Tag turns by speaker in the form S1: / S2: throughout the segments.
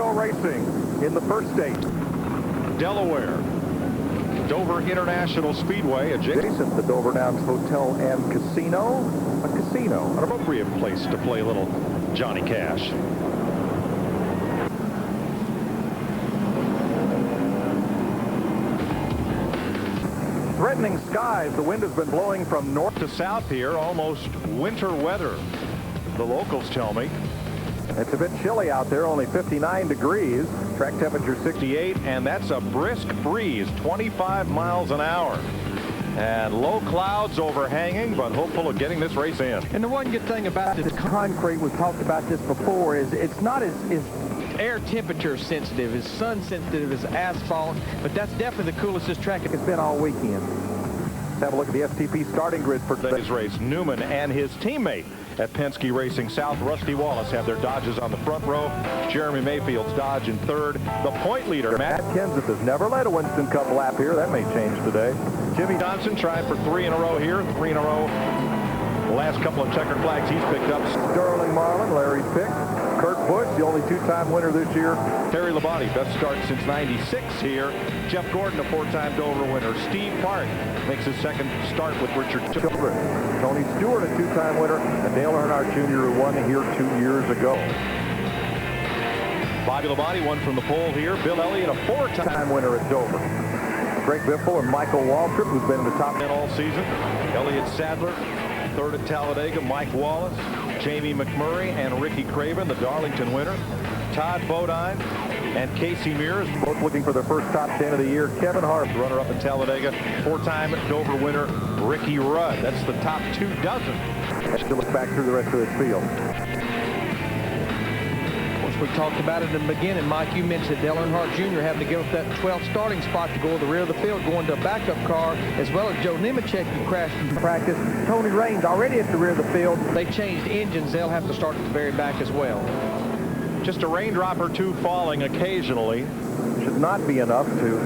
S1: go racing in the first state. Delaware. Dover International Speedway, adjacent to Dover Downs Hotel and Casino. A casino, an appropriate place to play a little Johnny Cash. Threatening skies. The wind has been blowing from north to south here, almost winter weather, the locals tell me. It's a bit chilly out there, only 59 degrees. Track temperature 68, and that's a brisk breeze, 25 miles an hour. And low clouds overhanging, but hopeful of getting this race in.
S2: And the one good thing about this concrete, we've talked about this before, is it's not as air temperature sensitive, as sun sensitive as asphalt, but that's definitely the coolest this track has been all weekend.
S1: Let's have a look at the STP starting grid for today's race. Newman and his teammate at Penske Racing South, Rusty Wallace, have their Dodges on the front row. Jeremy Mayfield's Dodge in third. The point leader, Matt Kenseth, has never led a Winston Cup lap here. That may change today. Jimmy Johnson trying for 3 in a row here. 3 in a row. The last couple of checkered flags he's picked up. Sterling Marlin, Larry's pick. Kurt Busch, the only 2-time winner this year. Terry Labonte, best start since '96 here. Jeff Gordon, a 4-time Dover winner. Steve Park makes his second start with Richard Children. Tony Stewart, a 2-time winner. And Dale Earnhardt Jr., who won here 2 years ago. Bobby Labonte won from the pole here. Bill Elliott, a 4-time winner at Dover. Greg Biffle and Michael Waltrip, who's been in the top 10 all season. Elliott Sadler, third at Talladega. Mike Wallace, Jamie McMurray, and Ricky Craven, the Darlington winner. Todd Bodine and Casey Mears, both looking for their first top 10 of the year. Kevin Hart, runner-up at Talladega. 4-time Dover winner, Ricky Rudd. That's the top 24. Let's look back through the rest of this field.
S2: We talked about it in the beginning. Mike, you mentioned Dale Earnhardt Jr. having to give up that 12th starting spot to go to the rear of the field, going to a backup car, as well as Joe Nemechek, who crashed in practice. Tony Raines already at the rear of the field. They changed engines. They'll have to start at the very back as well.
S1: Just a raindrop or two falling occasionally. Should not be enough to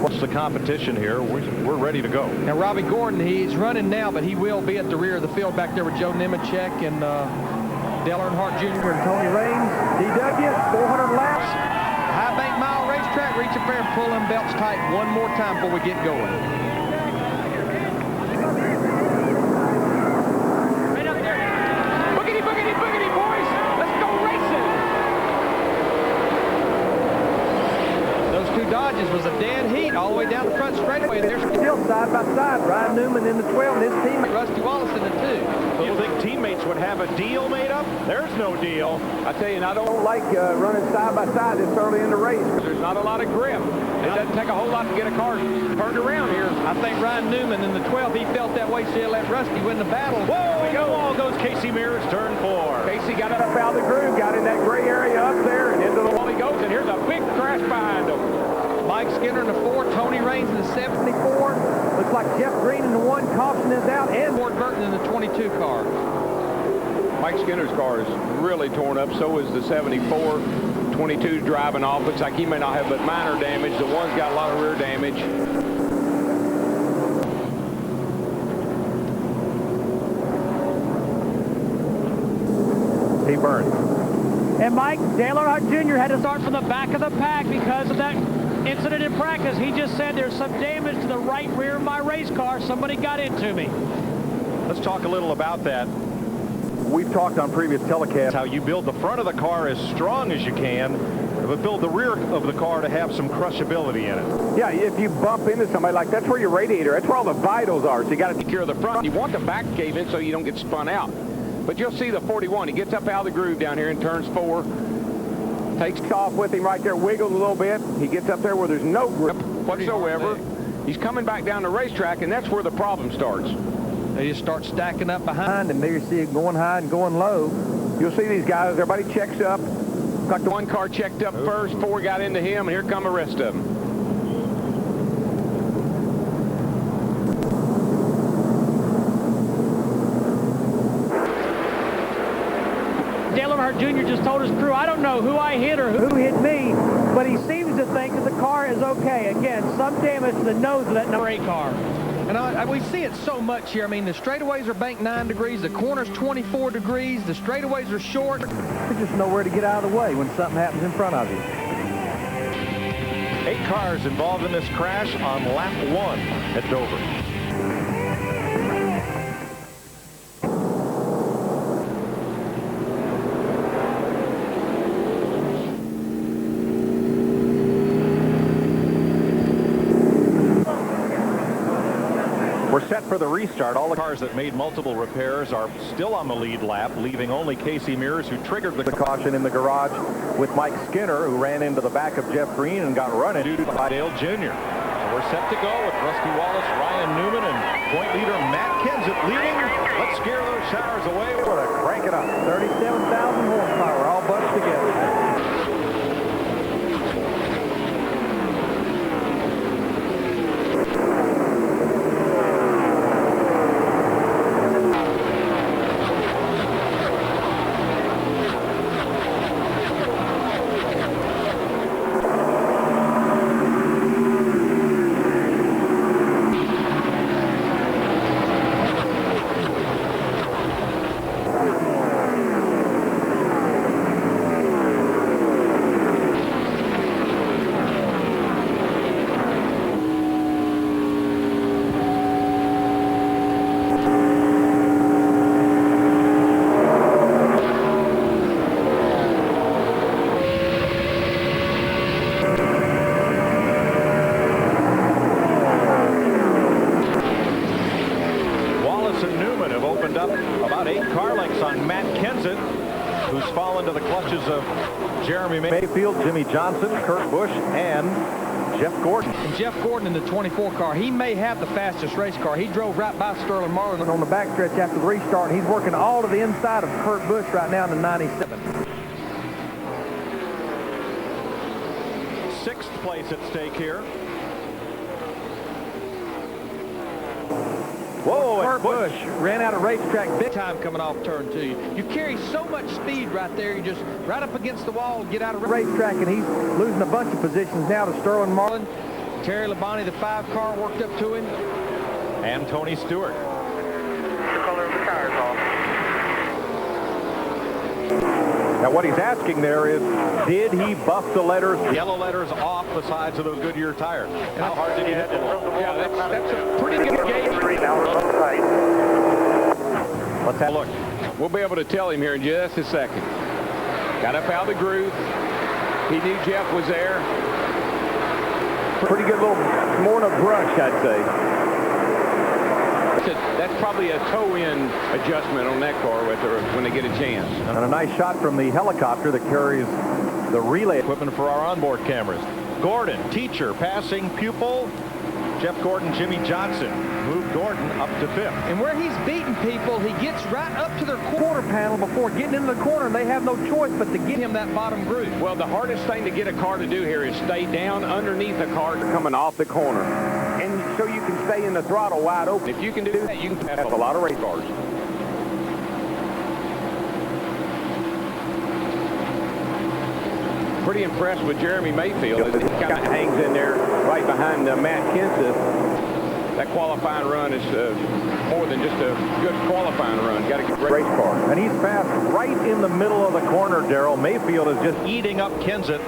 S1: watch the competition here. We're ready to go.
S2: Now, Robbie Gordon, he's running now, but he will be at the rear of the field back there with Joe Nemechek and Dale Earnhardt Jr. and Tony Raines. DW, 400 laps. High Bank Mile Racetrack. Reach up there and pull them belts tight one more time before we get going. Right up there. Boogity, boogity, boogity, boys. Let's go racing. Those two Dodges was a dead heat all the way down the front straightaway. They're still side by side. Ryan Newman in the 12 and his teammate Rusty Wallace in the 2.
S1: You think teammates would have a deal made up? There's no deal.
S3: I tell you, and I don't like running side by side this early in the race because there's not a lot of grip. It doesn't take a whole lot to get a car turned around here.
S2: I think Ryan Newman in the 12, he felt that way, so he let Rusty win the battle.
S1: Whoa, we go. Wall goes Casey Mears, turn 4.
S3: Casey got up out of the groove, got in that gray area up there, and into the wall he goes, and here's a big crash behind him.
S2: Mike Skinner in the 4, Tony Raines in the 74. Looks like Jeff Green in the 1, caution is out, and Ward Burton in the 22 car.
S3: Mike Skinner's car is really torn up. So is the 74. 22's driving off. Looks like he may not have but minor damage. The 1's got a lot of rear damage.
S1: He burned.
S4: And Mike, Dale Earnhardt Jr. had to start from the back of the pack because of that incident in practice. He just said there's some damage to the right rear of my race car. Somebody got into me.
S1: Let's talk a little about that. We've talked on previous telecasts how you build the front of the car as strong as you can, but build the rear of the car to have some crushability in it.
S3: Yeah, if you bump into somebody, like that's where your radiator, that's where all the vitals are. So you got to take care of the front. You want the back cave in so you don't get spun out. But you'll see the 41. He gets up out of the groove down here in turns 4. Takes off with him right there, wiggles a little bit. He gets up there where there's no grip whatsoever. He's coming back down the racetrack, and that's where the problem starts.
S2: They just start stacking up behind, and there you see it going high and going low.
S3: You'll see these guys, everybody checks up. Like the 1 car checked up first, 4 got into him, and here come the rest of them.
S4: Dale Earnhardt Jr. just told his crew, I don't know who I hit or who hit me, but he seems to think that the car is okay. Again, some damage to the nose of that number 8 car.
S2: And we see it so much here. I mean, the straightaways are banked 9 degrees, the corners 24 degrees, the straightaways are short. There's just nowhere to get out of the way when something happens in front of you.
S1: 8 cars involved in this crash on lap 1 at Dover. We're set for the restart. All the cars that made multiple repairs are still on the lead lap, leaving only Casey Mears, who triggered the caution in the garage with Mike Skinner, who ran into the back of Jeff Green and got run into by Dale Jr. So we're set to go with Rusty Wallace, Ryan Newman, and point leader Matt Kenseth leading. Let's scare those showers away. We're going to crank it up.
S2: 37,000 horsepower all bunched together.
S1: About 8 car lengths on Matt Kenseth, who's fallen to the clutches of Jeremy Mayfield, Jimmy Johnson, Kurt Busch, and Jeff Gordon.
S2: And Jeff Gordon in the 24 car, he may have the fastest race car. He drove right by Sterling Marlin on the backstretch after the restart. He's working all to the inside of Kurt Busch right now in the 97.
S1: 6th place at stake here. Whoa,
S2: Kurt Busch ran out of racetrack big time coming off turn 2. You carry so much speed right there, you just right up against the wall, get out of racetrack, and he's losing a bunch of positions now to Sterling Marlin. Terry Labonte, the 5 car, worked up to him.
S1: And Tony Stewart.
S5: The color of the car is off.
S1: Now what he's asking there is, did he buff the letters, yellow letters, off the sides of those Goodyear tires? How hard did he hit them?
S3: Yeah, that's a pretty good gauge.
S1: Let's have a look.
S3: We'll be able to tell him here in just a second. Got up out of the groove. He knew Jeff was there.
S1: Pretty good little, more than a brush, I'd say.
S3: That's probably a toe-in adjustment on that car when they get a chance.
S1: And a nice shot from the helicopter that carries the relay equipment for our onboard cameras. Gordon, teacher, passing pupil. Jeff Gordon, Jimmy Johnson moved Gordon up to 5th.
S2: And where he's beating people, he gets right up to their quarter panel before getting into the corner, and they have no choice but to get him that bottom groove.
S3: Well, the hardest thing to get a car to do here is stay down underneath the car coming off the corner. And so you can stay in the throttle wide open. If you can do that, you can pass a lot of race cars. Pretty impressed with Jeremy Mayfield. He kind of hangs in there right behind Matt Kenseth. That qualifying run is more than just a good qualifying run. Got a good race car.
S1: And he's fast right in the middle of the corner, Darrell. Mayfield is just eating up Kenseth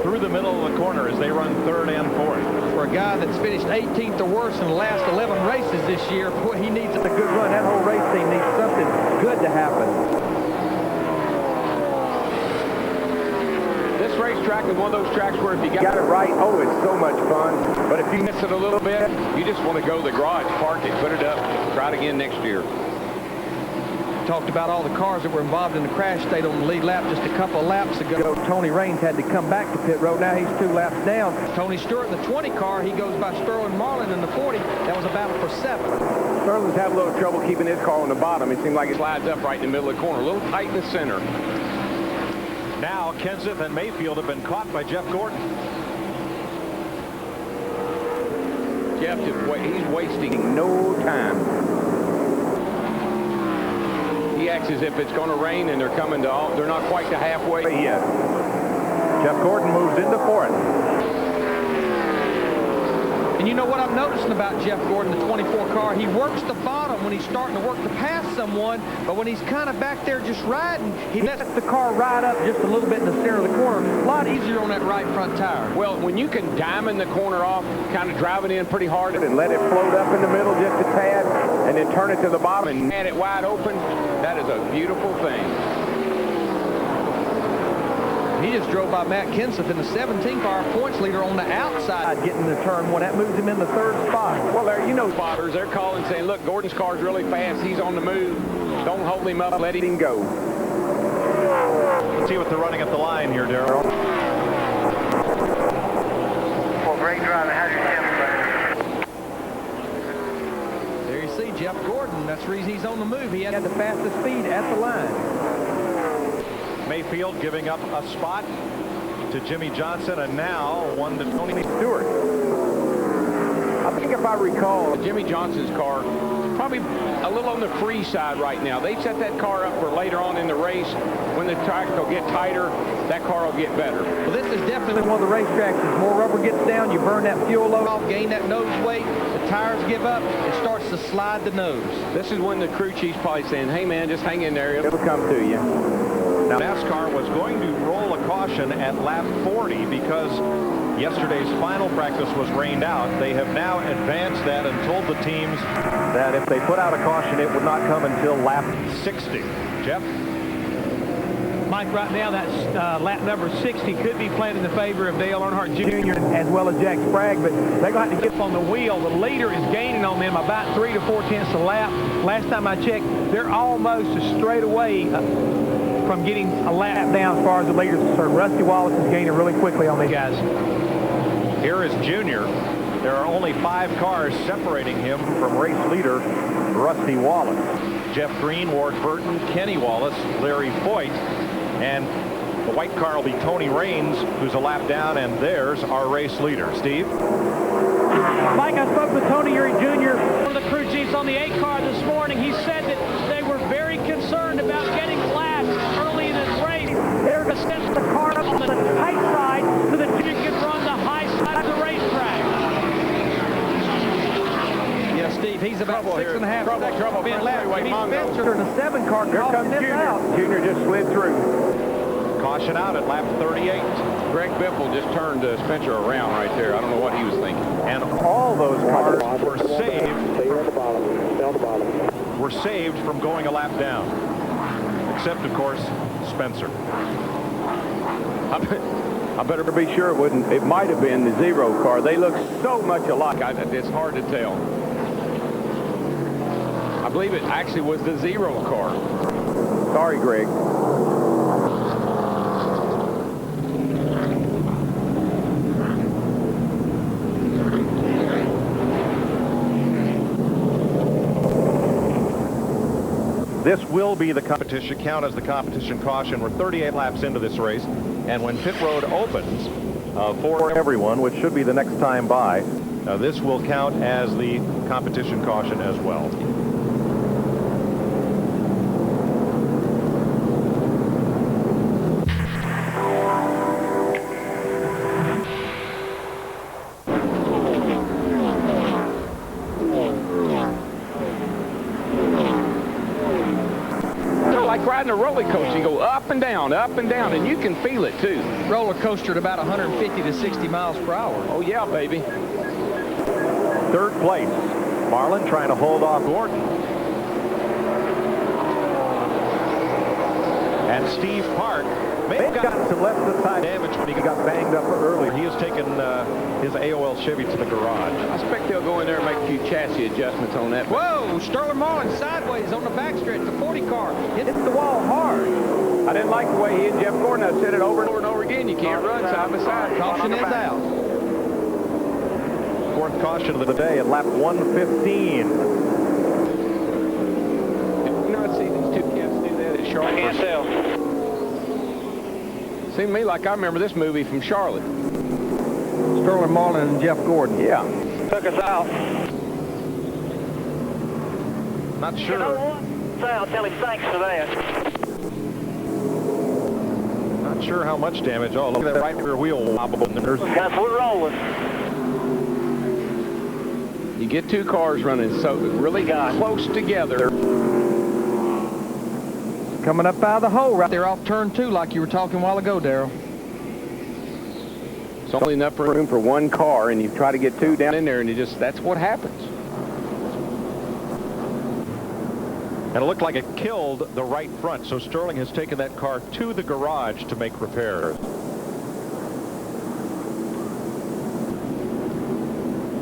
S1: through the middle of the corner as they run 3rd and 4th.
S2: For a guy that's finished 18th or worse in the last 11 races this year, boy, he needs a good run. That whole race team needs something good to happen.
S3: This racetrack is one of those tracks where if you got it right, oh, it's so much fun. But if you miss it a little bit, you just want to go to the garage, park it, put it up, try it again next year.
S2: Talked about all the cars that were involved in the crash, stayed on the lead lap just a couple of laps ago. Tony Raines had to come back to pit road. Now he's 2 laps down. Tony Stewart in the 20 car, he goes by Sterling Marlin in the 40. That was a battle for 7th.
S3: Sterling's having a little trouble keeping his car on the bottom. It seems like it slides up right in the middle of the corner, a little tight in the center.
S1: Now Kenseth and Mayfield have been caught by Jeff Gordon.
S3: Jeff, he's wasting no time. He acts as if it's going to rain and they're coming to they're not quite to halfway yet.
S1: Jeff Gordon moves into 4th.
S2: And you know what I'm noticing about Jeff Gordon, the 24 car? He works the bottom when he's starting to work to pass someone, but when he's kind of back there just riding, he lets the car ride up just a little bit in the center of the corner. A lot easier on that right front tire.
S3: Well, when you can diamond the corner off, kind of drive it in pretty hard
S6: and let it float up in the middle just a tad, and then turn it to the bottom and
S3: it wide open, that is a beautiful thing.
S2: He just drove by Matt Kenseth in the 17 car, points leader on the outside, getting the turn one. That moves him in the 3rd spot.
S3: Well, there, you know, spotters, they're calling saying, look, Gordon's car's really fast. He's on the move. Don't hold him up. Let him go.
S1: Let's see what they're running at the line here, Darrell.
S5: Well, great driving. How's your temp,
S2: There you see Jeff Gordon. That's the reason he's on the move. He had the fastest speed at the line.
S1: Mayfield giving up a spot to Jimmy Johnson, and now one to Tony Stewart.
S6: I think if I recall,
S3: Jimmy Johnson's car probably a little on the free side right now. They've set that car up for later on in the race. When the track will get tighter, that car will get better.
S2: Well, this is definitely one of the racetracks. As more rubber gets down, you burn that fuel load off, gain that nose weight, the tires give up, it starts to slide the nose.
S3: This is when the crew chief's probably saying, hey man, just hang in there.
S6: it'll come to you.
S1: Now, NASCAR was going to roll a caution at lap 40 because yesterday's final practice was rained out. They have now advanced that and told the teams that if they put out a caution, it would not come until lap 60. Jeff?
S4: Mike, right now that's lap number 60 could be playing in the favor of Dale Earnhardt
S2: Jr. as well as Jack Sprague, but they're going to have to get on the wheel. The leader is gaining on them about 3 to 4 tenths a lap. Last time I checked, they're almost straight away from getting a lap down as far as the leader's concerned. Rusty Wallace is gaining really quickly on these guys.
S1: Here is Junior. There are only 5 cars separating him from race leader Rusty Wallace. Jeff Green, Ward Burton, Kenny Wallace, Larry Foyt, and the white car will be Tony Raines, who's a lap down, and there's our race leader. Steve?
S4: Mike, I spoke with Tony Eury Jr., one of the crew chiefs on the 8 car this morning. He said that they were very concerned about getting laps early in this race. They're going to set the car up on the tight side so that you can run the high side of the racetrack.
S2: Yeah, Steve, he's about 6.5 seconds.
S3: Trouble.
S2: Being left.
S3: Mongo.
S2: Spencer in the 7 car.
S6: Here comes Junior.
S2: Out.
S6: Junior just slid through.
S1: Caution out at lap 38.
S3: Greg Biffle just turned Spencer around right there. I don't know what he was thinking.
S1: And all those cars were saved from going a lap down, except of course Spencer.
S6: I better be sure it wouldn't. It might have been the 0 car. They look so much alike.
S3: It's hard to tell. I believe it actually was the 0 car.
S6: Sorry, Greg.
S1: This will be the competition, count as the competition caution. We're 38 laps into this race, and when pit road opens for everyone, which should be the next time by, this will count as the competition caution as well.
S3: Riding a roller coaster, you go up and down, and you can feel it too.
S2: Roller coaster at about 150 to 60 miles per hour.
S3: Oh yeah, baby.
S1: 3rd place, Marlin trying to hold off Gordon. And Steve Park may have gotten some left-side damage when he got banged up earlier. He has taken his AOL Chevy to the garage.
S3: I expect they'll go in there and make a few chassis adjustments on that.
S2: Whoa, Sterling Marlin sideways on the backstretch, the 40 car. Hit the wall hard.
S6: I didn't like the way he hit Jeff Gordon. I said it over and over
S3: again. You can't run side by side.
S2: Caution is out.
S1: 4th caution of the day at lap 115.
S3: You not see these 2 cats do that at Charlotte?
S5: I can't tell.
S3: Seemed to me like I remember this movie from Charlotte.
S2: Sterling Marlin and Jeff Gordon.
S6: Yeah.
S5: Took us out.
S1: Not sure.
S5: You know what? So I'll tell him thanks for that.
S1: Not sure how much damage. Oh, look at that right rear wheel wobble.
S5: Guys, we're rolling.
S3: You get two cars running so really close together.
S2: Coming up out of the hole right there off turn 2 like you were talking a while ago, Darrell.
S3: It's only enough room for one car, and you try to get two down in there, and that's what happens.
S1: And it looked like it killed the right front, so Sterling has taken that car to the garage to make repairs.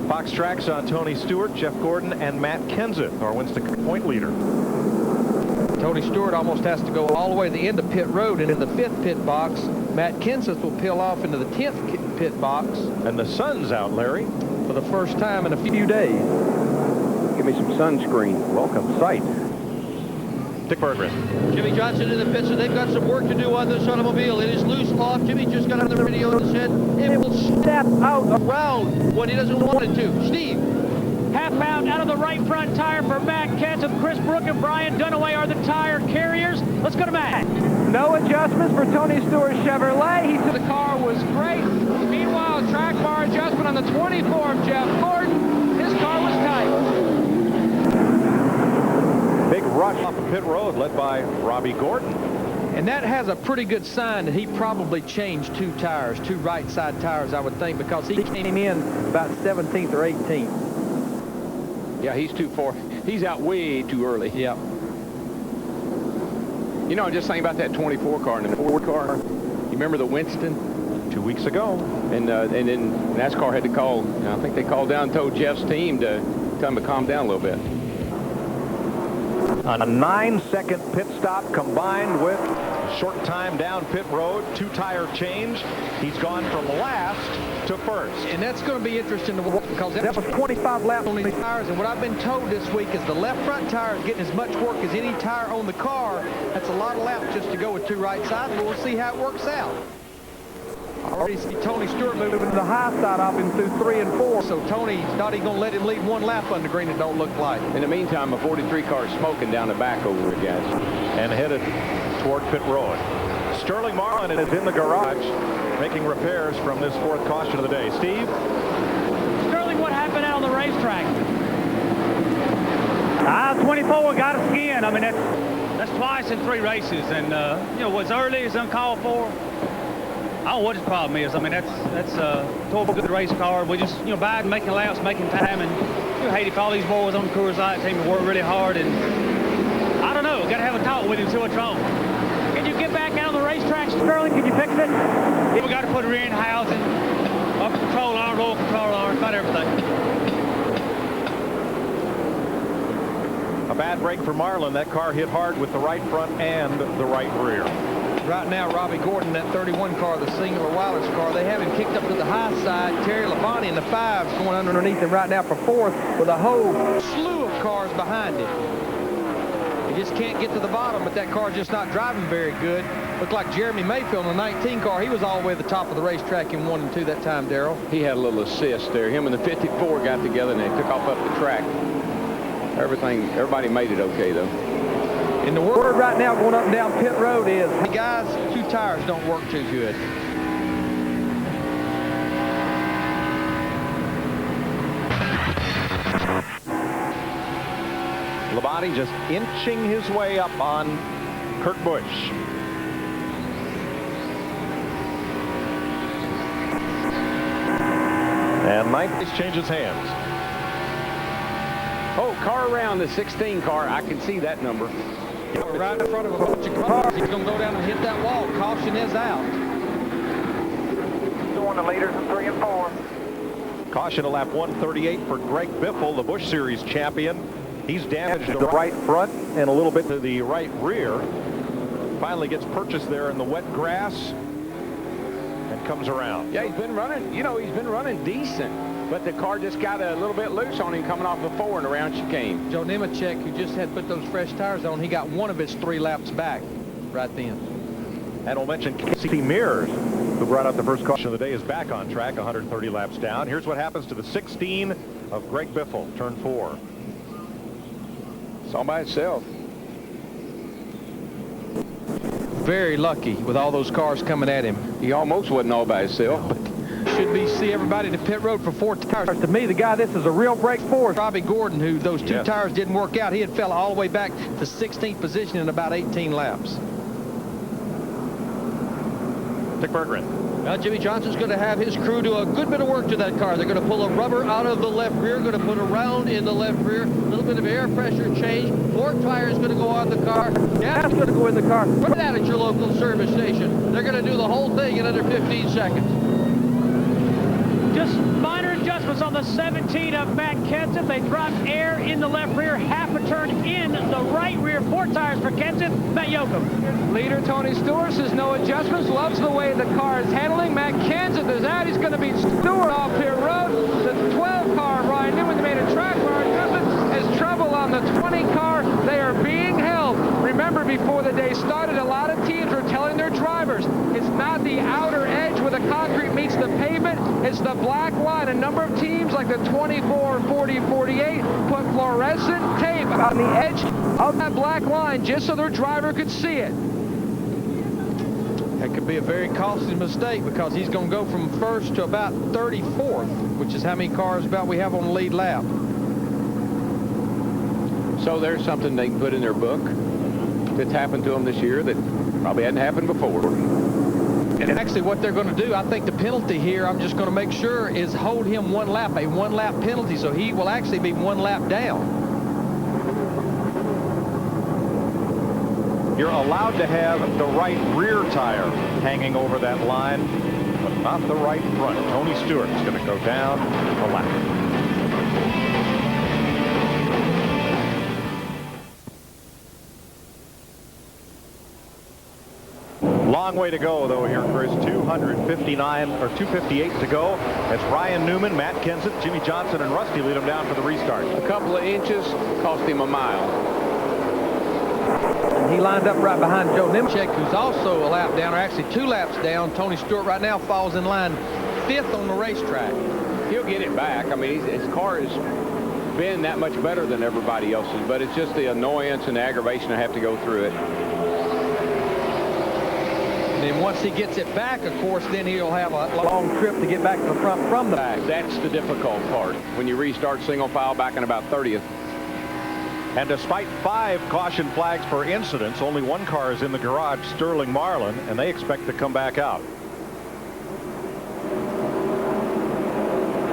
S1: Fox Tracks on Tony Stewart, Jeff Gordon, and Matt Kenseth, our Winston point leader.
S2: Tony Stewart almost has to go all the way to the end of pit road and in the 5th pit box. Matt Kenseth will peel off into the 10th pit box.
S1: And the sun's out, Larry.
S2: For the first time in a few days.
S6: Give me some sunscreen.
S1: Welcome sight. Dick Berggren.
S7: Jimmy Johnson in the pits, and they've got some work to do on this automobile. It is loose off. Jimmy just got on the radio and said it will step out around when he doesn't want it to. Steve.
S4: Half pound out of the right front tire for Matt Kenseth. Chris Brook and Brian Dunaway are the tire carriers. Let's go to Matt.
S2: No adjustments for Tony Stewart's Chevrolet. He said
S7: The car was great. Meanwhile, track bar adjustment on the 24 of Jeff Gordon. His car was tight.
S1: Big rush off the pit road led by Robbie Gordon.
S2: And that has a pretty good sign that he probably changed 2 tires, 2 right side tires, I would think, because he came in about 17th or 18th.
S3: Yeah, he's too far. He's out way too early.
S2: Yeah.
S3: You know, I'm just thinking about that 24 car and the Ford car. You remember the Winston?
S1: 2 weeks ago.
S3: And then NASCAR had to call, I think they called down and told Jeff's team to tell him to calm down a little bit.
S1: A 9-second pit stop combined with a short time down pit road, 2 tire change. He's gone from last to first.
S2: And that's going to be interesting to watch because that was 25 laps on these tires. And what I've been told this week is the left front tire is getting as much work as any tire on the car. That's a lot of laps just to go with 2 right sides, but we'll see how it works out. I already see Tony Stewart moving to the high side off him through 3 and 4. So Tony's not even going to let him lead 1 lap on the green, it don't look like.
S3: In the meantime, a 43 car is smoking down the back over there, guys.
S1: And headed toward pit road. Sterling Marlin is in the garage making repairs from this 4th caution of the day. Steve?
S4: Sterling, what happened out on the racetrack?
S8: 24 got us again. I mean, that's twice in 3 races. And, you know, what's early is uncalled for. I don't know what his problem is. I mean, that's a total good race car. We just, you know, bide and making laps, making time, and you know, hate if all these boys on the Coors Light team work really hard. And I don't know, got to have a talk with him, see what's wrong.
S4: Can you get back out on the racetrack, Sterling? Can you fix it?
S8: Yeah, we got to put her in housing, up control arm, roll control arm, about everything.
S1: A bad break for Marlin. That car hit hard with the right front and the right rear.
S2: Right now, Robbie Gordon, that 31 car, the singular wireless car, they have him kicked up to the high side. Terry Labonte in the 5's going underneath him right now for 4th with a whole slew of cars behind him. He just can't get to the bottom, but that car's just not driving very good. Looked like Jeremy Mayfield in the 19 car. He was all the way at the top of the racetrack in 1 and 2 that time, Darrell.
S3: He had a little assist there. Him and the 54 got together and they took off up the track. Everybody made it okay, though.
S2: And the word right now going up and down pit road is, hey guys, 2 tires don't work too good.
S1: Labonte just inching his way up on Kurt Busch. And Mike changes hands.
S3: Oh, car around the 16 car. I can see that number.
S2: Right in front of a bunch of cars. He's going to go down and hit that wall. Caution is out.
S5: Doing the leaders in 3 and 4.
S1: Caution at lap 138 for Greg Biffle, the Busch Series champion. He's damaged the right front and a little bit to the right rear. Finally gets purchased there in the wet grass and comes around.
S3: Yeah, he's been running, you know, he's been running decent. But the car just got a little bit loose on him coming off the 4 and around chicane.
S2: Joe Nemechek, who just had put those fresh tires on, he got 1 of his 3 laps back right then.
S1: And we'll mention Casey Mears, who brought out the first caution of the day, is back on track, 130 laps down. Here's what happens to the 16 of Greg Biffle, turn 4.
S3: It's all by itself.
S2: Very lucky with all those cars coming at him.
S3: He almost wasn't all by himself, but
S2: should be see everybody in the pit road for 4 tires. To me, the guy, this is a real break for Robbie Gordon, who those 2 tires didn't work out. He had fell all the way back to 16th position in about 18 laps.
S1: Dick Berggren.
S7: Now Jimmy Johnson's going to have his crew do a good bit of work to that car. They're going to pull a rubber out of the left rear, going to put a round in the left rear, a little bit of air pressure change. 4 tires going to go on the car. Gas going to go in the car. Put that at your local service station. They're going to do the whole thing in under 15 seconds.
S4: Just minor adjustments on the 17 of Matt Kenseth. They dropped air in the left rear, half a turn in the right rear. 4 tires for Kenseth. Matt Yoakum.
S9: Leader Tony Stewart says no adjustments. Loves the way the car is handling. Matt Kenseth is out. He's going to beat Stewart off pit road. The 12 car, Ryan Newman, made a track car adjustment. Has trouble on the 20 car. They are being held. Remember, before the day started, a lot of teams were telling their drivers it's not the outer edge where the concrete meets the pavement. It's the black line. A number of teams like the 24, 40, 48 put fluorescent tape on the edge of that black line just so their driver could see it.
S2: That could be a very costly mistake because he's going to go from first to about 34th, which is how many cars about we have on the lead lap.
S3: So there's something they can put in their book that's happened to them this year that probably hadn't happened before.
S2: And actually what they're going to do, I think the penalty here, I'm just going to make sure, is hold him 1 lap, a 1 lap penalty, so he will actually be 1 lap down.
S1: You're allowed to have the right rear tire hanging over that line, but not the right front. Tony Stewart is going to go down the lap. Long way to go, though, here, Chris. 259 or 258 to go as Ryan Newman, Matt Kenseth, Jimmy Johnson, and Rusty lead him down for the restart.
S3: A couple of inches cost him a mile.
S2: And he lined up right behind Joe Nemechek, who's also a lap down, or actually 2 laps down. Tony Stewart right now falls in line 5th on the racetrack.
S3: He'll get it back. I mean, his car has been that much better than everybody else's, but it's just the annoyance and the aggravation to have to go through it.
S2: And then once he gets it back, of course, then he'll have a long trip to get back to the front from the back.
S3: That's the difficult part when you restart single file back in about 30th.
S1: And despite 5 caution flags for incidents, only 1 car is in the garage, Sterling Marlin, and they expect to come back out.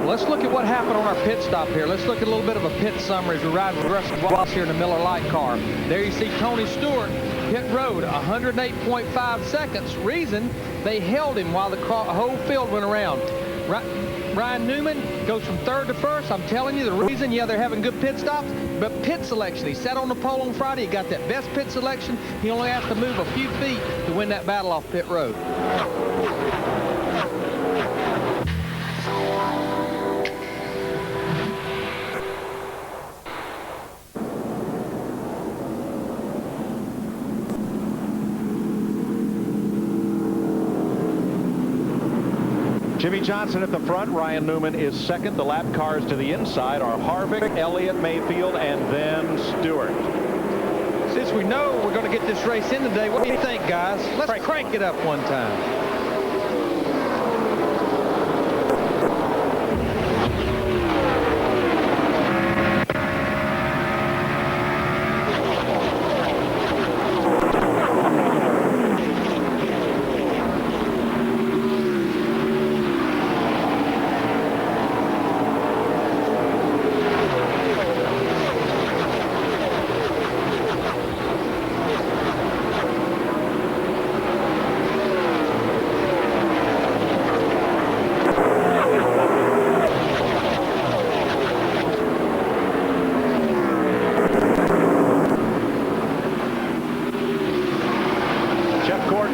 S2: Let's look at what happened on our pit stop here. Let's look at a little bit of a pit summary as we ride with Rusty Wallace here in the Miller Lite car. There you see Tony Stewart, pit road, 108.5 seconds. Reason, they held him while the whole field went around. Ryan Newman goes from 3rd to 1st. I'm telling you, the reason, yeah, they're having good pit stops, but pit selection. He sat on the pole on Friday. He got that best pit selection. He only has to move a few feet to win that battle off pit road.
S1: Jimmy Johnson at the front. Ryan Newman is 2nd. The lap cars to the inside are Harvick, Elliott, Mayfield, and then Stewart.
S2: Since we know we're going to get this race in today, what do you think, guys? Let's crank it up one time.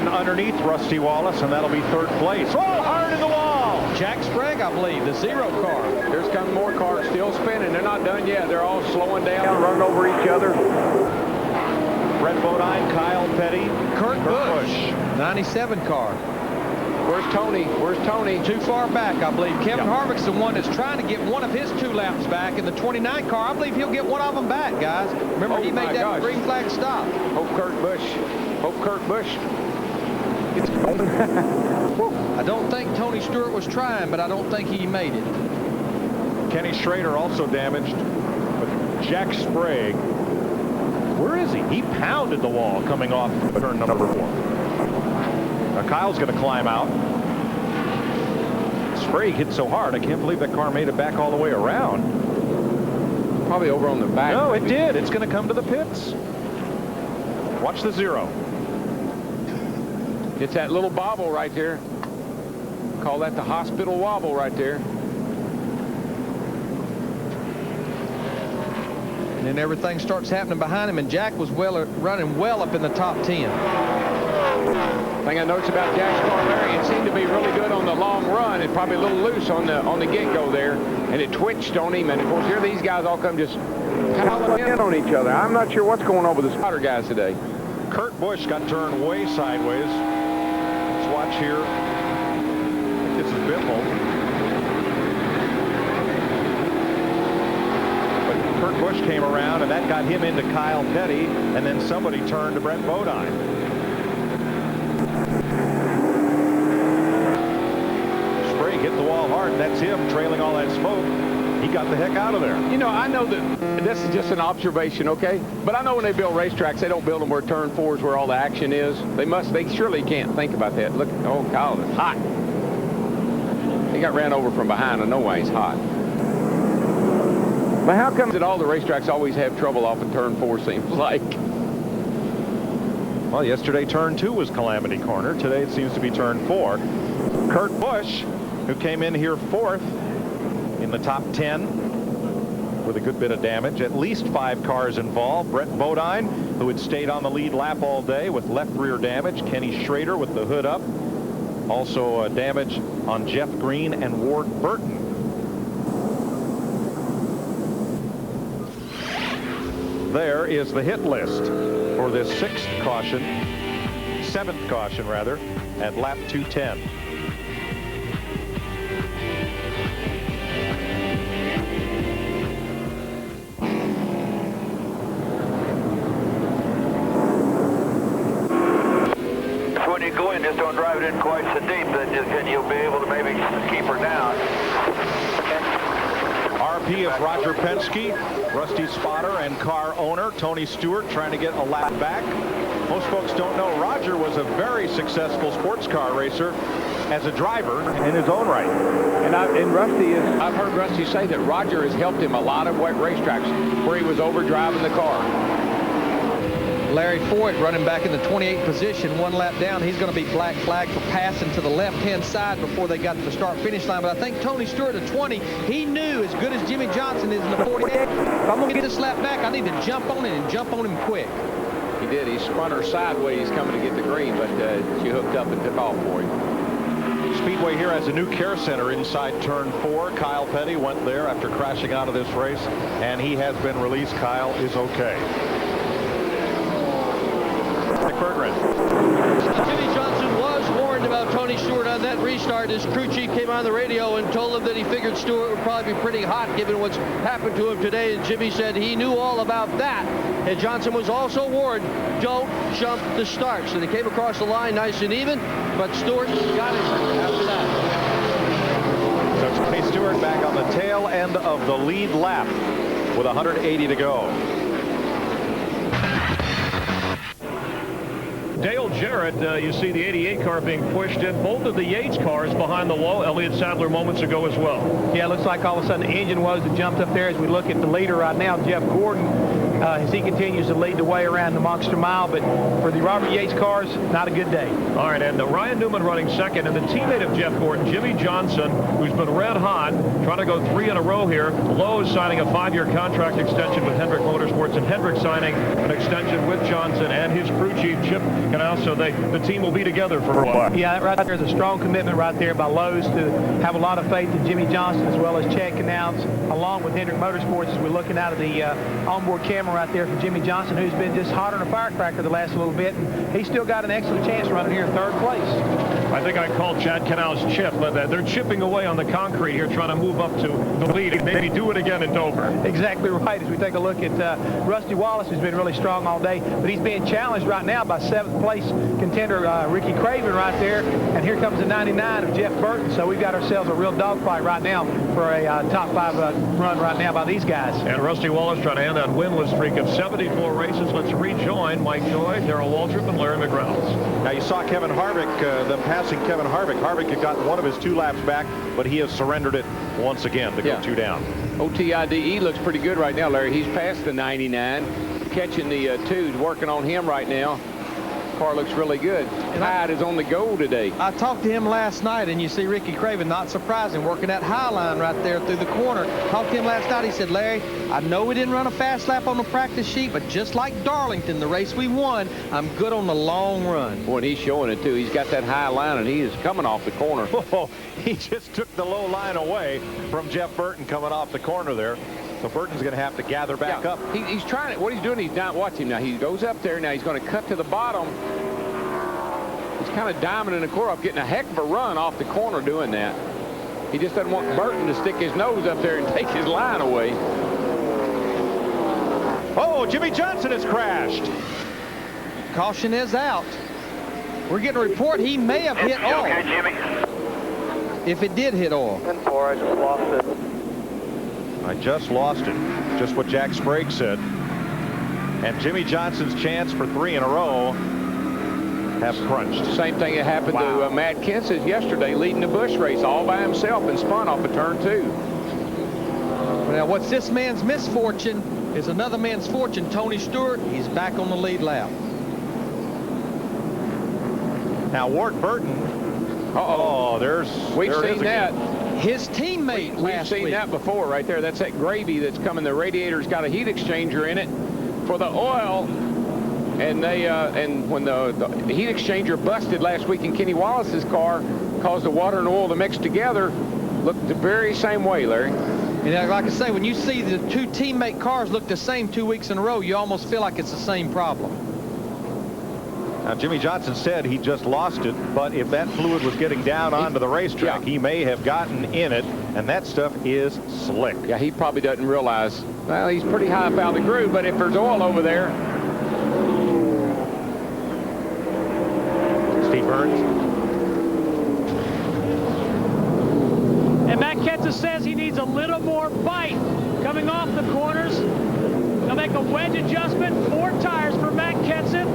S1: Underneath Rusty Wallace, and that'll be 3rd place. Oh, hard in the wall.
S2: Jack Sprague, I believe, the 0 car.
S3: There's come more cars still spinning. They're not done yet. They're all slowing down, running over each other.
S1: Red Bodine, Kyle Petty,
S2: Kurt Busch, 97 car.
S3: Where's Tony? Where's Tony?
S2: Too far back, I believe. Kevin Harvick's the one that's trying to get one of his 2 laps back in the 29 car. I believe he'll get one of them back, guys. Remember, he made that green flag stop.
S3: Hope Kurt Busch. gets going.
S7: I don't think Tony Stewart was trying, but I don't think he made it.
S1: Kenny Schrader also damaged, but Jack Sprague, where is he? He pounded the wall coming off turn number 4. Now Kyle's going to climb out. Sprague hit so hard, I can't believe that car made it back all the way around.
S3: Probably over on the back.
S1: No, it did. It's going to come to the pits. Watch the 0.
S3: It's that little bobble right there. Call that the hospital wobble right there.
S7: And then everything starts happening behind him, and Jack was running well up in the top 10.
S3: Thing I noticed about Jack's car, Larry, it seemed to be really good on the long run. It probably a little loose on the get-go there, and it twitched on him. And of course, here these guys all come just piling in on each other. I'm not sure what's going on with the spotter guys today.
S1: Kurt Busch got turned way sideways. Let's watch here. This is Biffle. But Kurt Busch came around, and that got him into Kyle Petty, and then somebody turned to Brett Bodine. Sprague hit the wall hard, and that's him trailing all that smoke. He got the heck out of there.
S3: You know, I know that this is just an observation, okay? But I know when they build racetracks, they don't build them where turn 4 is where all the action is. They surely can't think about that. Look, oh, Kyle is hot. He got ran over from behind. I know why he's hot. But how come that all the racetracks always have trouble off in turn 4, seems like?
S1: Well, yesterday turn 2 was Calamity Corner. Today it seems to be turn 4. Kurt Busch, who came in here 4th in the top 10 with a good bit of damage. At least 5 cars involved. Brett Bodine, who had stayed on the lead lap all day with left rear damage. Kenny Schrader with the hood up. Also damage on Jeff Green and Ward Burton. There is the hit list for this 7th caution rather, at lap 210.
S5: When you go in, just don't drive it in quite so deep, then you'll be able to maybe keep her down.
S1: RP of Roger Penske, Rusty spotter and car owner Tony Stewart trying to get a lap back. Most folks don't know Roger was a very successful sports car racer as a driver in his own right.
S3: I've heard Rusty say that Roger has helped him a lot of racetracks where he was overdriving the car.
S7: Larry Foyt running back in the 28th position, 1 lap down. He's going to be black flagged for passing to the left-hand side before they got to the start-finish line. But I think Tony Stewart at 20, he knew as good as Jimmy Johnson is in the 48. If I'm going to get this lap back, I need to jump on it and jump on him quick.
S3: He did. He spun her sideways coming to get the green, but she hooked up and took off for him.
S1: Speedway here has a new care center inside turn 4. Kyle Petty went there after crashing out of this race, and he has been released. Kyle is okay.
S7: Jimmy Johnson was warned about Tony Stewart on that restart. His crew chief came on the radio and told him that he figured Stewart would probably be pretty hot given what's happened to him today. And Jimmy said he knew all about that. And Johnson was also warned, don't jump the start. So they came across the line nice and even, but Stewart got it after that.
S1: So Tony Stewart back on the tail end of the lead lap with 180 to go.
S10: Dale Jarrett, you see the 88 car being pushed in. Both of the Yates cars behind the wall. Elliott Sadler moments ago as well.
S4: Yeah, it looks like all of a sudden the engine was that jumped up there. As we look at the leader right now, Jeff Gordon, as he continues to lead the way around the Monster Mile. But for the Robert Yates cars, not a good day.
S10: All right, and Ryan Newman running second. And the teammate of Jeff Gordon, Jimmy Johnson, who's been red hot, trying to go 3 in a row here. Lowe's signing a 5-year contract extension with Hendrick Motorsports, and Hendrick signing an extension with Johnson and his crew chief, Chip Canal. So the team will be together for a while.
S4: Yeah, right there's a strong commitment right there by Lowe's to have a lot of faith in Jimmy Johnson as well as Chad Canals, along with Hendrick Motorsports, as we're looking out of the onboard camera right there for Jimmy Johnson, who's been just hot on a firecracker the last little bit. And he's still got an excellent chance running here in 3rd place.
S10: I think I called Chad Canal's chip, but they're chipping away on the concrete here, trying to move up to the lead and maybe do it again in Dover.
S2: Exactly right. As we take a look at Rusty Wallace, who's been really strong all day, but he's being challenged right now by 7th place contender Ricky Craven right there, and here comes the 99 of Jeff Burton. So we've got ourselves a real dogfight right now for a top 5 run right now by these guys.
S10: And Rusty Wallace trying to end that winless streak of 74 races. Let's rejoin Mike Joy, Darrell Waltrip, and Larry McReynolds.
S1: Now you saw Kevin Harvick, them passing Kevin Harvick. Harvick had gotten one of his 2 laps back, but he has surrendered it once again to go 2 down.
S3: OTIDE looks pretty good right now, Larry. He's past the 99, catching the 2s, working on him right now. Car looks really good. Hyde is on the go today.
S2: I talked to him last night, and you see Ricky Craven, not surprising, working that high line right there through the corner. Talked to him last night. He said, Larry, I know we didn't run a fast lap on the practice sheet, but just like Darlington, the race we won, I'm good on the long run.
S3: Boy, and he's showing it, too. He's got that high line, and he is coming off the corner.
S1: Oh, he just took the low line away from Jeff Burton coming off the corner there. So Burton's going to have to gather back up.
S3: He's trying it. What he's doing, he's not watching now. He goes up there. Now he's going to cut to the bottom. He's kind of diamonding the corner up, getting a heck of a run off the corner doing that. He just doesn't want Burton to stick his nose up there and take his line away.
S1: Oh, Jimmy Johnson has crashed.
S2: Caution is out. We're getting a report he may have hit oil.
S5: Okay, Jimmy.
S2: If it did hit oil.
S5: 10-4, I just lost it.
S1: I just lost it. Just what Jack Sprague said. And Jimmy Johnson's chance for 3 in a row have crunched.
S3: Same thing that happened to Matt Kenseth yesterday, leading the Busch race all by himself and spun off of turn 2.
S2: Now, what's this man's misfortune is another man's fortune. Tony Stewart, he's back on the lead lap.
S1: Now, Ward Burton.
S3: We've seen that.
S2: His teammate
S3: We've seen that before right there. That's that gravy that's coming. The radiator's got a heat exchanger in it for the oil. And they and when the heat exchanger busted last week in Kenny Wallace's car, caused the water and oil to mix together, looked the very same way, Larry.
S2: And like I say, when you see the 2 teammate cars look the same 2 weeks in a row, you almost feel like it's the same problem.
S1: Now, Jimmy Johnson said he just lost it, but if that fluid was getting down onto the racetrack, he may have gotten in it, and that stuff is slick.
S3: Yeah, he probably doesn't realize. Well, he's pretty high up out of the groove, but if there's oil over there.
S1: Steve Burns.
S4: And Matt Kenseth says he needs a little more bite coming off the corners. They'll make a wedge adjustment. 4 tires for Matt Kenseth.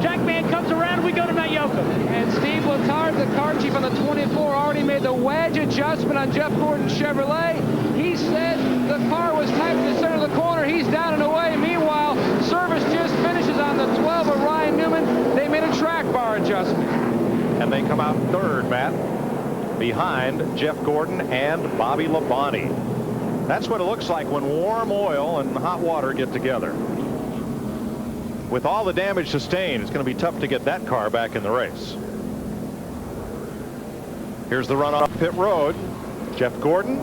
S4: Jackman comes around, we go to Matt Yoakum.
S9: And Steve Letard, the car chief on the 24, already made the wedge adjustment on Jeff Gordon's Chevrolet. He said the car was tight in the center of the corner. He's down and away. Meanwhile, service just finishes on the 12 of Ryan Newman. They made a track bar adjustment.
S1: And they come out 3rd, Matt, behind Jeff Gordon and Bobby Labonte. That's what it looks like when warm oil and hot water get together. With all the damage sustained, it's going to be tough to get that car back in the race. Here's the run off pit road. Jeff Gordon.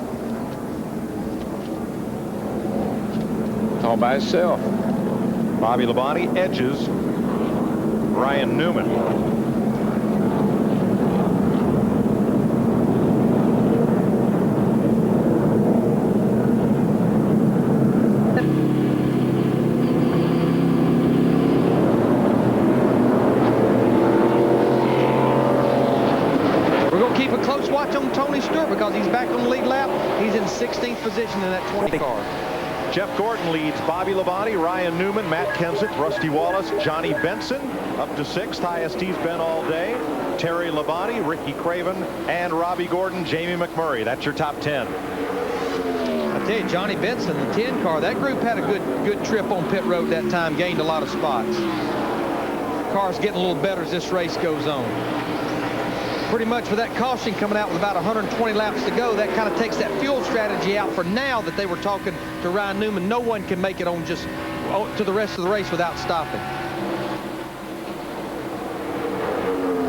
S3: All by himself.
S1: Bobby Labonte edges Ryan Newman.
S2: Tony Stewart because he's back on the lead lap. He's in 16th position in that 20 car.
S1: Jeff Gordon leads Bobby Labonte, Ryan Newman, Matt Kenseth, Rusty Wallace, Johnny Benson up to 6th. Highest he's been all day. Terry Labonte, Ricky Craven, and Robbie Gordon, Jamie McMurray. That's your top 10.
S2: I tell you, Johnny Benson, the 10 car, that group had a good trip on pit road that time, gained a lot of spots. Car's getting a little better as this race goes on. Pretty much with that caution coming out with about 120 laps to go, that kind of takes that fuel strategy out for now that they were talking to Ryan Newman. No one can make it on just to the rest of the race without stopping.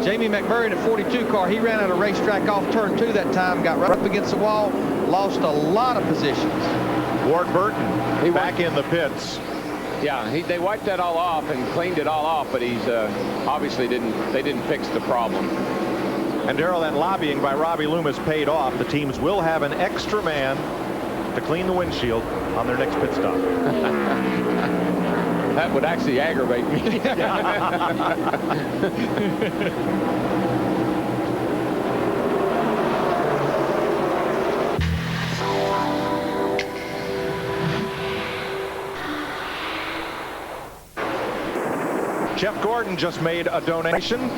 S2: Jamie McMurray in a 42 car, he ran out of racetrack off turn 2 that time, got right up against the wall, lost a lot of positions.
S1: Ward Burton back in the pits.
S3: Yeah, they wiped that all off and cleaned it all off, but he's obviously they didn't fix the problem.
S1: And Darrell, that lobbying by Robbie Loomis paid off. The teams will have an extra man to clean the windshield on their next pit stop.
S3: That would actually aggravate me.
S1: Jeff Gordon just made a donation,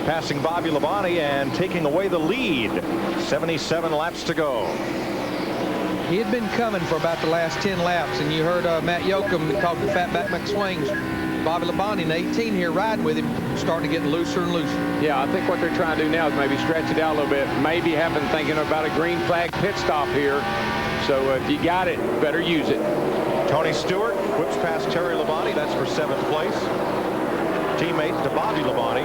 S1: passing Bobby Labonte and taking away the lead. 77 laps to go.
S2: He had been coming for about the last 10 laps, and you heard Matt Yoakum talk to Fatback McSwings. Bobby Labonte in 18 here riding with him, starting to get looser and looser.
S3: Yeah, I think what they're trying to do now is maybe stretch it out a little bit. Maybe have been thinking about a green flag pit stop here. So if you got it, better use it.
S1: Tony Stewart whips past Terry Labonte. That's for 7th place. Teammate to Bobby Labonte.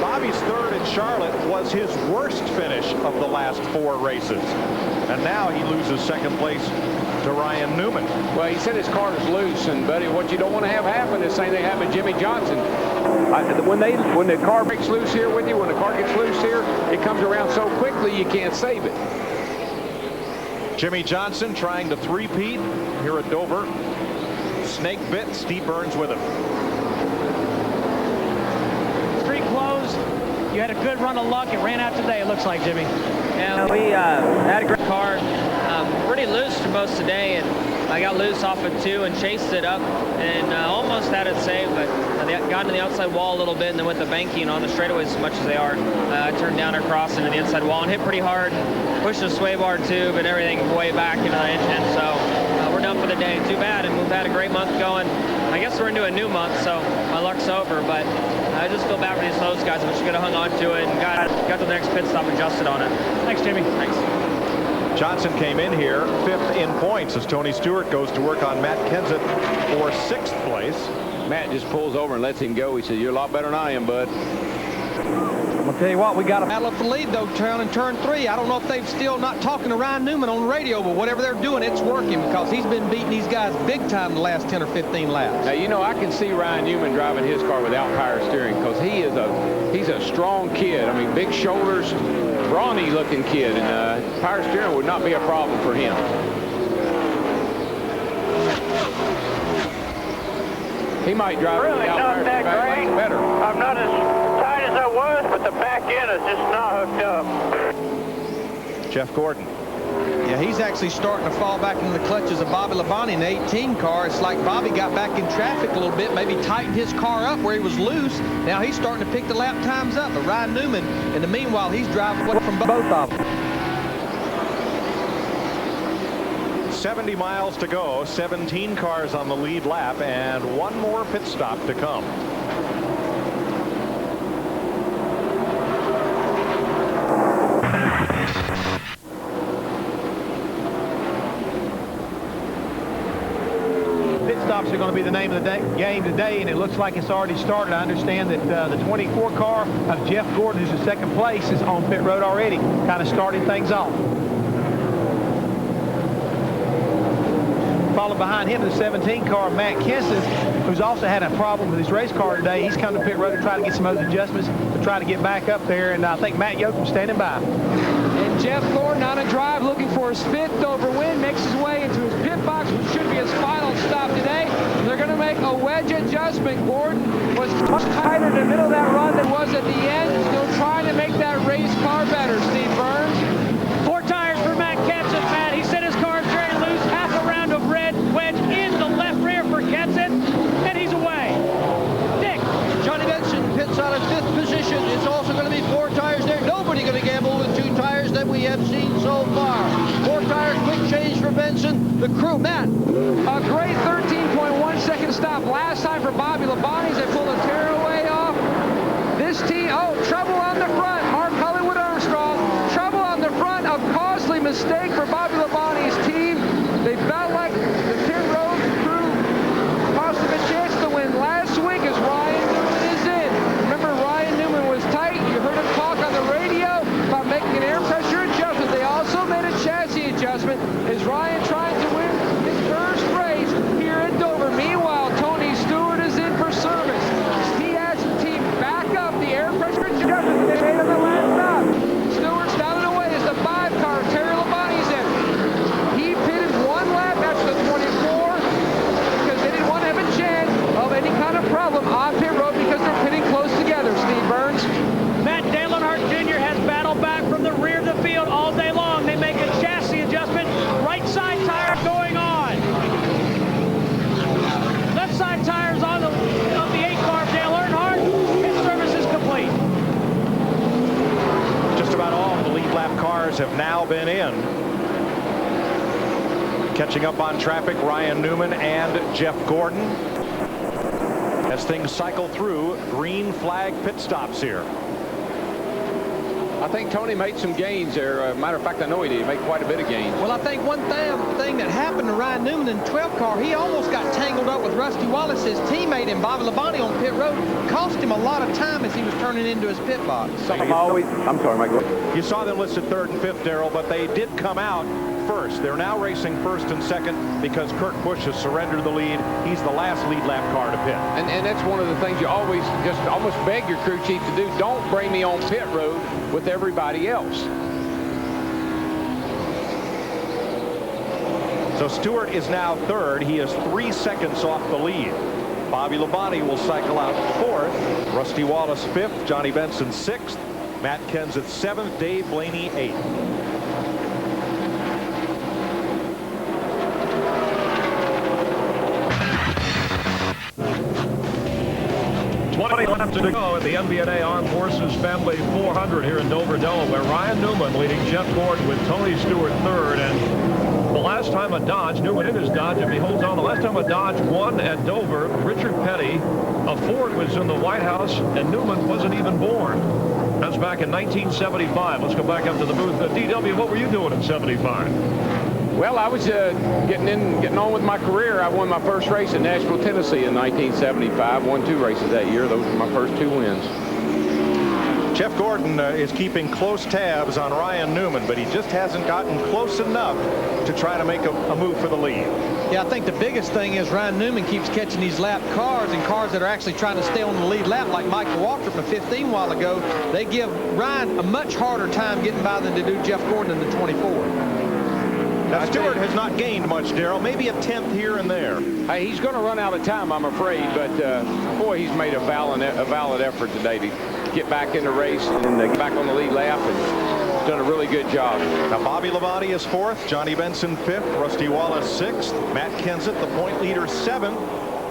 S1: Bobby's third in Charlotte was his worst finish of the last 4 races. And now he loses 2nd place to Ryan Newman.
S3: Well, he said his car is loose, and buddy, what you don't want to have happen is saying they have a Jimmy Johnson. When the car breaks loose here with you, when the car gets loose here, it comes around so quickly you can't save it.
S1: Jimmy Johnson trying to three-peat here at Dover. Snake bit, Steve Burns with him.
S4: Street closed. You had a good run of luck. It ran out today, it looks like, Jimmy.
S11: Yeah, we had a great car. Pretty loose for most today, and I got loose off of 2 and chased it up and almost had it saved, but I got into the outside wall a little bit, and then with the banking on the straightaways as much as they are, I turned down across into the inside wall and hit pretty hard. Pushed the sway bar tube and everything way back into the engine, so we're done for the day. Too bad, and we've had a great month going. I guess we're into a new month, so my luck's over, but I just feel bad for those guys, but you could have hung on to it and got to the next pit stop and adjusted on it.
S4: Thanks, Jimmy.
S11: Thanks.
S1: Johnson came in here 5th in points as Tony Stewart goes to work on Matt Kenseth for 6th place.
S3: Matt just pulls over and lets him go. He said, "You're a lot better than I am, bud."
S2: I'll tell you what, we got a battle for the lead, though, down in turn 3. I don't know if they've still not talking to Ryan Newman on the radio, but whatever they're doing, it's working because he's been beating these guys big time the last 10 or 15 laps.
S3: Now, you know, I can see Ryan Newman driving his car without power steering because he's a strong kid. I mean, big shoulders, brawny looking kid, and power steering would not be a problem for him. He might drive
S5: really
S3: without
S5: not
S3: power
S5: that
S3: steering
S5: great.
S3: better.
S5: I'm not as tight as I was, but the back end is just not hooked up.
S1: Jeff Gordon.
S2: Yeah, he's actually starting to fall back into the clutches of Bobby Labonte in the 18 car. It's like Bobby got back in traffic a little bit, maybe tightened his car up where he was loose. Now he's starting to pick the lap times up. But Ryan Newman, in the meanwhile, he's driving away from both of them.
S1: 70 miles to go, 17 cars on the lead lap, and 1 more pit stop to come.
S12: Pit stops are going to be the name of the game today, and it looks like it's already started. I understand that the 24 car of Jeff Gordon, who's in 2nd place, is on pit road already, kind of starting things off. Followed behind him, the 17 car, Matt Kenseth, who's also had a problem with his race car today. He's come to pit road to try to get some of those adjustments to try to get back up there, and I think Matt Yoakum's standing by.
S9: And Jeff Gordon on a drive looking for his 5th Dover win, makes his way into his pit box, which should be his final stop today. They're going to make a wedge adjustment. Gordon was much tighter in the middle of that run than it was at the end. Still trying to make that race car better, Steve Burns.
S4: 4 tires for Matt Kenseth, Matt. He said his car's very loose. Half a round of red wedge in the left rear for Kenseth, and he's away. Dick.
S7: Johnny Benson pits out of 5th position. It's also going to be 4 tires there. Nobody going to gamble with 2 tires that we have seen so far. 4 tire quick change for Benson. The crew, Matt.
S9: A great 13.1 second stop last time for Bobby Labonte. They pulled a tearaway off. This team, trouble on the front. Mark Hollywood Armstrong. Trouble on the front. A costly mistake for Bobby Labonte's team. They felt like the pit road crew cost them a chance to win last week as Ryan Newman is in. Remember, Ryan Newman was tight. You heard him talk on the radio about making an air pressure adjustment. They also made a chassis adjustment as Ryan trying to win his first race here at Dover.
S1: cars have now been in. Catching up on traffic, Ryan Newman and Jeff Gordon. As things cycle through green flag pit stops here.
S3: I think Tony made some gains there. Matter of fact, I know he did. He made quite a bit of gains.
S2: Well, I think one thing that happened to Ryan Newman in the 12 car, he almost got tangled up with Rusty Wallace, his teammate, and Bobby Labonte on pit road. Cost him a lot of time as he was turning into his pit box.
S6: I'm sorry, Mike.
S1: You saw them listed third and fifth, Darrell, but they did come out first. They're now racing first and second because Kurt Busch has surrendered the lead. He's the last lead lap car to pit.
S3: And that's one of the things you always just almost beg your crew chief to do. Don't bring me on pit road with everybody else.
S1: So Stewart is now third. He is 3 seconds off the lead. Bobby Labonte will cycle out fourth. Rusty Wallace fifth. Johnny Benson sixth. Matt Kenseth seventh. Dave Blaney eighth.
S10: 20 laps to go at the NBNA Armed Forces Family 400 here in Dover, Delaware. Ryan Newman leading Jeff Gordon with Tony Stewart third. And the last time a Dodge, Newman in his Dodge, if he holds on, the last time a Dodge won at Dover, Richard Petty, a Ford was in the White House, and Newman wasn't even born. That's back in 1975. Let's go back up to the booth. DW, what were you doing in 75?
S3: Well, I was getting on with my career. I won my first race in Nashville, Tennessee in 1975. Won 2 races that year. Those were my first 2 wins.
S1: Jeff Gordon is keeping close tabs on Ryan Newman, but he just hasn't gotten close enough to try to make a move for the lead.
S2: Yeah, I think the biggest thing is Ryan Newman keeps catching these lap cars and cars that are actually trying to stay on the lead lap, like Michael Waltrip in the 15 a while ago. They give Ryan a much harder time getting by than to do Jeff Gordon in the 24.
S1: Now, Stewart has not gained much, Darrell. Maybe a 10th here and there.
S3: Hey, he's going to run out of time, I'm afraid. But, boy, he's made a valid effort today to get back in the race and get back on the lead lap. And done a really good job.
S1: Now, Bobby Labonte is fourth. Johnny Benson fifth. Rusty Wallace sixth. Matt Kenseth, the point leader, seventh.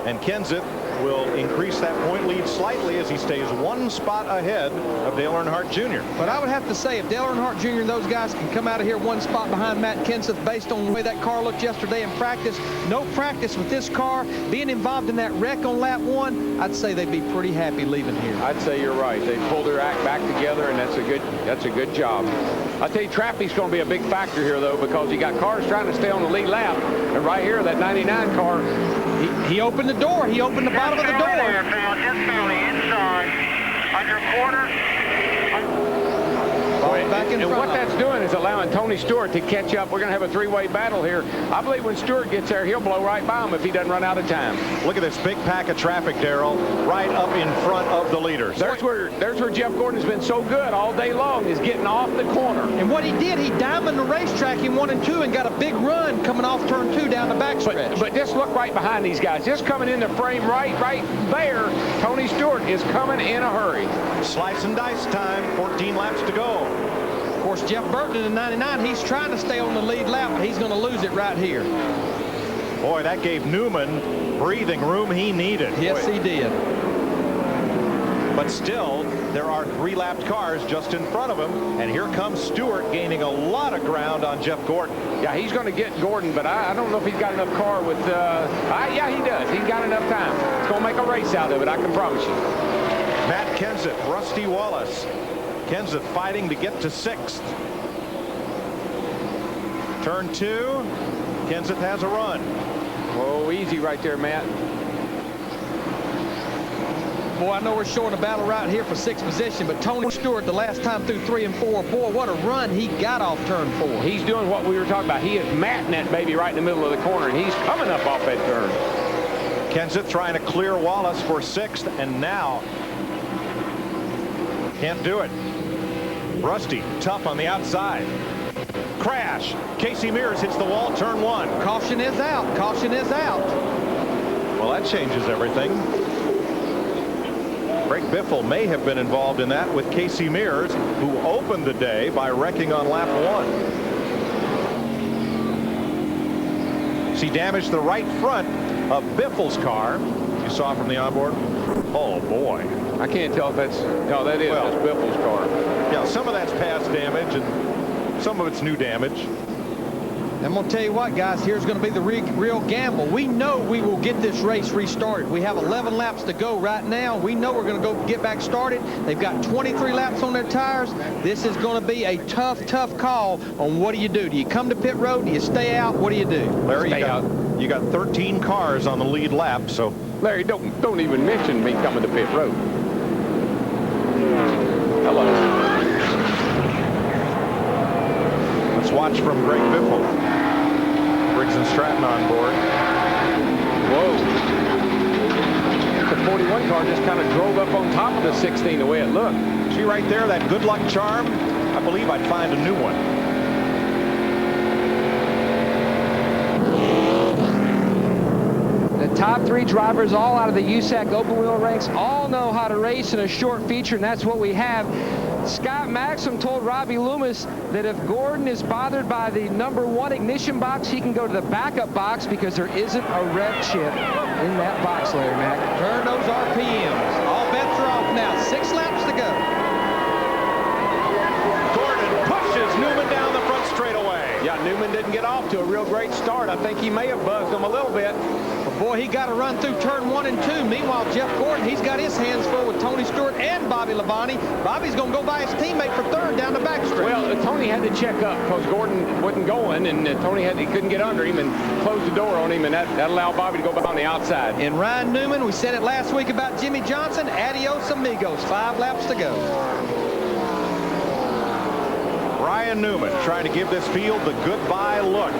S1: And Kenseth will increase that point lead slightly as he stays 1 spot ahead of Dale Earnhardt Jr.
S2: But I would have to say, if Dale Earnhardt Jr. and those guys can come out of here 1 spot behind Matt Kenseth based on the way that car looked yesterday in practice, no practice with this car, being involved in that wreck on lap 1, I'd say they'd be pretty happy leaving here.
S3: I'd say you're right. They pulled their act back together, and that's a good job. I tell you, traffic's going to be a big factor here, though, because you got cars trying to stay on the lead lap, and right here, that 99 car,
S2: he opened the door. He opened the bottom of the door.
S5: Just barely inside. Under quarter.
S3: And what that's doing is allowing Tony Stewart to catch up. We're going to have a 3-way battle here. I believe when Stewart gets there, he'll blow right by him if he doesn't run out of time.
S1: Look at this big pack of traffic, Darrell, right up in front of the leaders.
S3: There's where Jeff Gordon has been so good all day long, is getting off the corner.
S2: And what he did, he diamonded the racetrack in 1 and 2 and got a big run coming off turn 2 down the backstretch.
S3: But just look right behind these guys. Just coming in the frame right there, Tony Stewart is coming in a hurry.
S1: Slice and dice time. 14 laps to go.
S2: Of course, Jeff Burton in the 99, he's trying to stay on the lead lap, but he's going to lose it right here.
S1: Boy, that gave Newman breathing room he needed.
S2: Yes, he did.
S1: But still, there are 3-lapped cars just in front of him, and here comes Stewart gaining a lot of ground on Jeff Gordon.
S3: Yeah, he's going to get Gordon, but I don't know if he's got enough car with, yeah, he does. He's got enough time. It's going to make a race out of it, I can promise you.
S1: Matt Kenseth, Rusty Wallace. Kenseth fighting to get to 6th. Turn 2. Kenseth has a run.
S3: Oh, easy right there, Matt.
S2: Boy, I know we're showing a battle right here for 6th position, but Tony Stewart, the last time through 3 and 4, boy, what a run he got off turn 4.
S3: He's doing what we were talking about. He is matting that baby right in the middle of the corner, and he's coming up off that turn.
S1: Kenseth trying to clear Wallace for 6th, and now can't do it. Rusty, tough on the outside. Crash. Casey Mears hits the wall, turn 1.
S2: Caution is out. Caution is out.
S1: Well, that changes everything. Greg Biffle may have been involved in that with Casey Mears, who opened the day by wrecking on lap 1. She damaged the right front of Biffle's car. You saw from the onboard. Oh, boy.
S3: I can't tell if that's, no, that is, that's Biffle's car.
S1: Yeah, some of that's past damage, and some of it's new damage.
S2: I'm going to tell you what, guys, here's going to be the real gamble. We know we will get this race restarted. We have 11 laps to go right now. We know we're going to go get back started. They've got 23 laps on their tires. This is going to be a tough call on what do you do. Do you come to pit road? Do you stay out? What do you do?
S1: Larry, you got 13 cars on the lead lap, so.
S3: Larry, don't even mention me coming to pit road. Hello.
S1: Let's watch from Greg Biffle. Briggs and Stratton on board.
S3: Whoa. The 41 car just kind of drove up on top of the 16 the way it looked.
S1: See right there, that good luck charm? I believe I'd find a new one.
S9: The top 3 drivers, all out of the USAC open wheel ranks, all know how to race in a short feature, and that's what we have. Scott Maxim told Robbie Loomis that if Gordon is bothered by the #1 ignition box, he can go to the backup box because there isn't a rev chip in that box, Larry Mack.
S2: Turn those RPMs. All bets are off now. 6 laps to go.
S1: Gordon pushes Newman down the front straightaway.
S3: Yeah, Newman didn't get off to a real great start. I think he may have buzzed him a little bit.
S2: But boy, he got to run through turn 1 and 2. Meanwhile, Jeff Gordon, he's got his hands full with Tony Stewart and Bobby Labonte. Bobby's going to go by his teammate for third down the backstretch.
S3: Well, Tony had to check up because Gordon wasn't going, and Tony he couldn't get under him and close the door on him, and that allowed Bobby to go back on the outside.
S2: And Ryan Newman, we said it last week about Jimmy Johnson. Adios, amigos. 5 laps to go.
S1: Ryan Newman trying to give this field the goodbye look.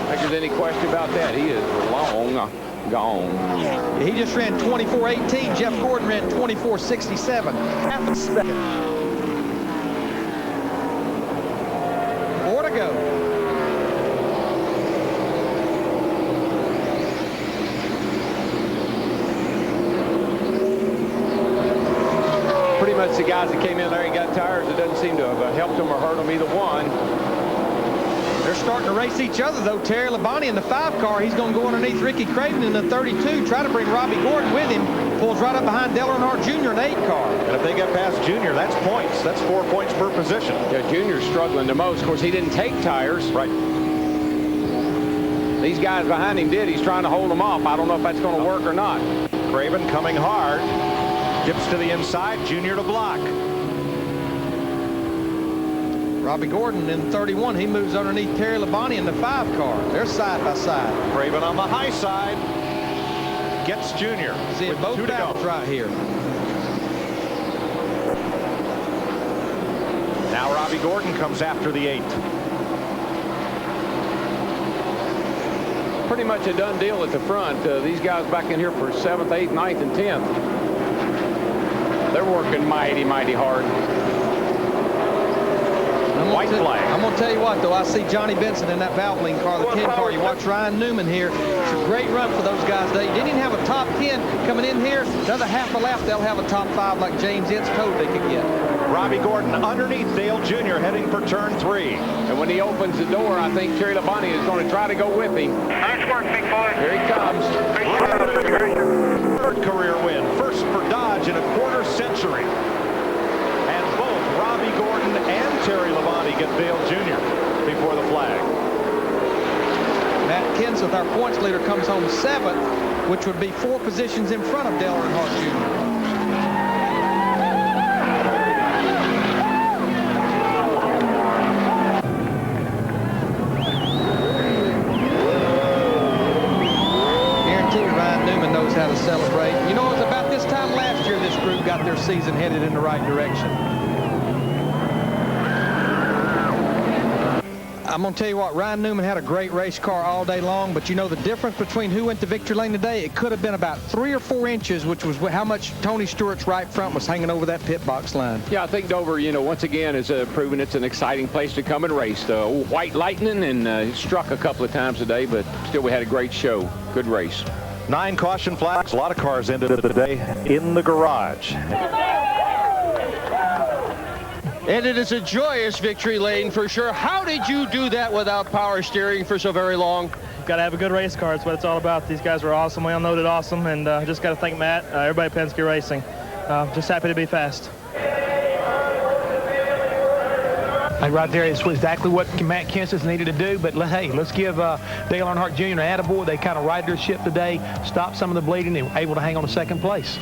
S3: I think there's any question about that. He is long gone.
S2: He just ran 24.18. Jeff Gordon ran 24.67. Half a second. 4 to go.
S3: Pretty much the guys that came in there and got tires, it doesn't seem to have helped them or hurt them either one.
S2: They're starting to race each other, though. Terry Labonte in the 5 car. He's going to go underneath Ricky Craven in the 32. Try to bring Robbie Gordon with him. Pulls right up behind Dale Earnhardt Jr. in the 8 car.
S1: And if they get past Junior, that's points. That's 4 points per position.
S3: Yeah, Junior's struggling the most. Of course, he didn't take tires.
S1: Right.
S3: These guys behind him did. He's trying to hold them off. I don't know if that's going to work or not.
S1: Craven coming hard. Dips to the inside. Junior to block.
S2: Robbie Gordon in 31. He moves underneath Terry Labonte in the 5 car. They're side by side.
S1: Craven on the high side. Gets Junior.
S2: See both battles right here.
S1: Now Robbie Gordon comes after the 8.
S3: Pretty much a done deal at the front. These guys back in here for 7th, 8th, 9th, and 10th. They're working mighty, mighty hard.
S1: White flag.
S2: I'm going to tell you what, though. I see Johnny Benson in that Valvoline car, the 10 car. You watch Ryan Newman here. It's a great run for those guys. They didn't even have a top 10 coming in here. Another half a lap, they'll have a top 5 like James Ince told they could get.
S1: Robbie Gordon underneath Dale Jr. heading for turn 3.
S3: And when he opens the door, I think Terry Labonte is going to try to go with him.
S5: Nice work, big boy.
S3: Here he comes.
S1: Third career win. First for Dodge in a quarter century. And both Robbie Gordon and Terry Labonte get Dale Jr. before the flag.
S2: Matt Kenseth, our points leader, comes home 7th, which would be 4 positions in front of Dale Earnhardt Jr. Knows how to celebrate. You know, it was about this time last year this group got their season headed in the right direction. I'm going to tell you what, Ryan Newman had a great race car all day long, but you know the difference between who went to victory lane today, it could have been about 3 or 4 inches, which was how much Tony Stewart's right front was hanging over that pit box line.
S3: Yeah, I think Dover, you know, once again has proven it's an exciting place to come and race. White lightning, and it struck a couple of times today, but still we had a great show. Good race.
S1: 9 caution flags. A lot of cars ended the day in the garage.
S7: And it is a joyous victory lane for sure. How did you do that without power steering for so very long?
S13: Got to have a good race car. That's what it's all about. These guys were awesome. We all know they're awesome. And just got to thank Matt, everybody at Penske Racing. Just happy to be fast.
S12: Right there is exactly what Matt Kenseth's needed to do. But hey, let's give Dale Earnhardt Jr. an attaboy. They kind of righted their ship today, stopped some of the bleeding, and were able to hang on to second place.